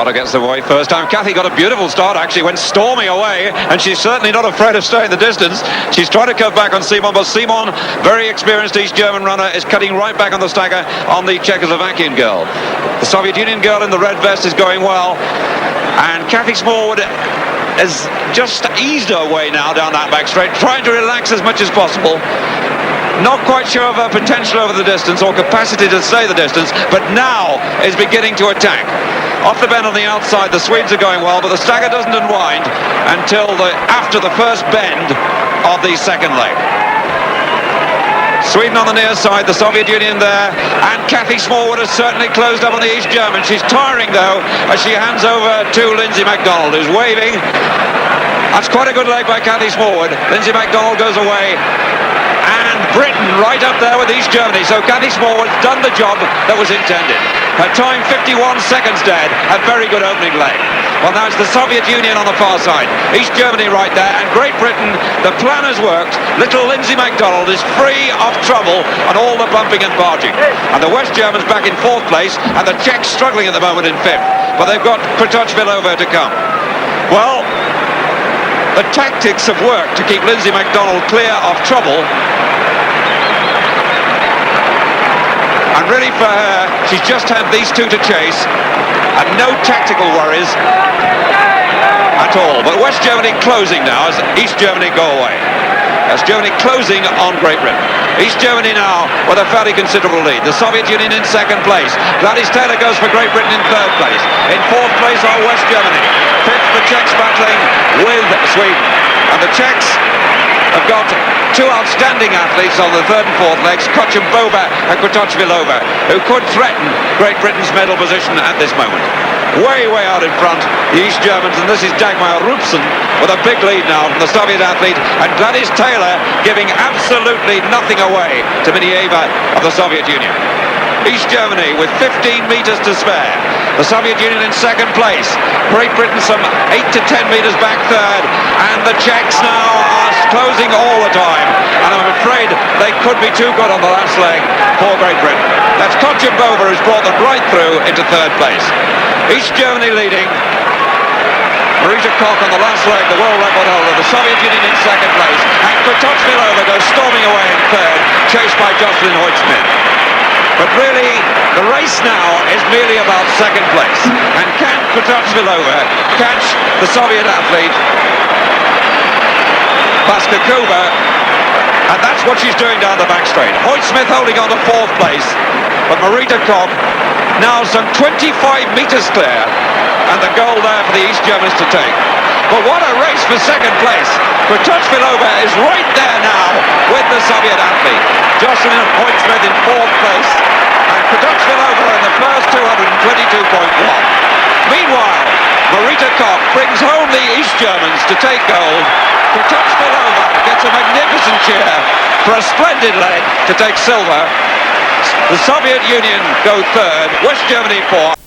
Carter gets away first time. Kathy got a beautiful start, actually, went storming away, and she's certainly not afraid of staying the distance. She's trying to cut back on Simon, but Simon, very experienced East German runner, is cutting right back on the stagger on the Czechoslovakian girl. The Soviet Union girl in the red vest is going well, and Kathy Smallwood has just eased her way now down that back straight, trying to relax as much as possible. Not quite sure of her potential over the distance or capacity to stay the distance, but now is beginning to attack. Off the bend on the outside, the Swedes are going well, but the stagger doesn't unwind until after the first bend of the second leg. Sweden on the near side, the Soviet Union there, and Kathy Smallwood has certainly closed up on the East German. She's tiring though as she hands over to Lindsay McDonald, who's waving. That's quite a good leg by Kathy Smallwood. Lindsay McDonald goes away, and Britain right up there with East Germany. So Kathy Smallwood's done the job that was intended. Her time 51 seconds dead, a very good opening leg. Well, now it's the Soviet Union on the far side, East Germany right there, and Great Britain. The plan has worked. Little Lindsay McDonald is free of trouble on all the bumping and barging, and the West Germans back in fourth place, and the Czechs struggling at the moment in fifth, but they've got Kratochvilova to come. Well, the tactics have worked to keep Lindsay McDonald clear of trouble. And really for her, she's just had these two to chase, and no tactical worries at all. But West Germany closing now as East Germany go away. That's Germany closing on Great Britain. East Germany now with a fairly considerable lead. The Soviet Union in second place. Gladys Taylor goes for Great Britain in third place. In fourth place are West Germany. Fifth, the Czechs battling with Sweden. And the Czechs have got two outstanding athletes on the third and fourth legs, Kochembova and Kratochvilova, who could threaten Great Britain's medal position at this moment. Way out in front, the East Germans, and this is Dagmar Rupsen with a big lead now from the Soviet athlete, and Gladys Taylor giving absolutely nothing away to Minieva of the Soviet Union. East Germany with 15 metres to spare. The Soviet Union in second place. Great Britain some 8 to 10 metres back third, and the Czechs now are closing all the time, and I'm afraid they could be too good on the last leg for Great Britain. That's Kochembova who's brought them right through into third place. East Germany leading. Marita Koch on the last leg, the world record holder. The Soviet Union in second place, and Kratochvilova goes storming away in third, chased by Jocelyn Hoyt-Smith. But really, the race now is merely about second place. And can Kratochvilova catch the Soviet athlete, Baskakova? And that's what she's doing down the back straight. Hoyt-Smith holding on to fourth place, but Marita Koch now some 25 metres clear, and the goal there for the East Germans to take. But what a race for second place. Kratochvilova is right there now with the Soviet athlete. Jocelyn Hoyt-Smith in fourth place, and Kratochvilova in the first 222.1. Meanwhile, Marita Koch brings home the East Germans to take gold. Kratochvilova gets a magnificent cheer for a splendid leg to take silver. The Soviet Union go third, West Germany fourth.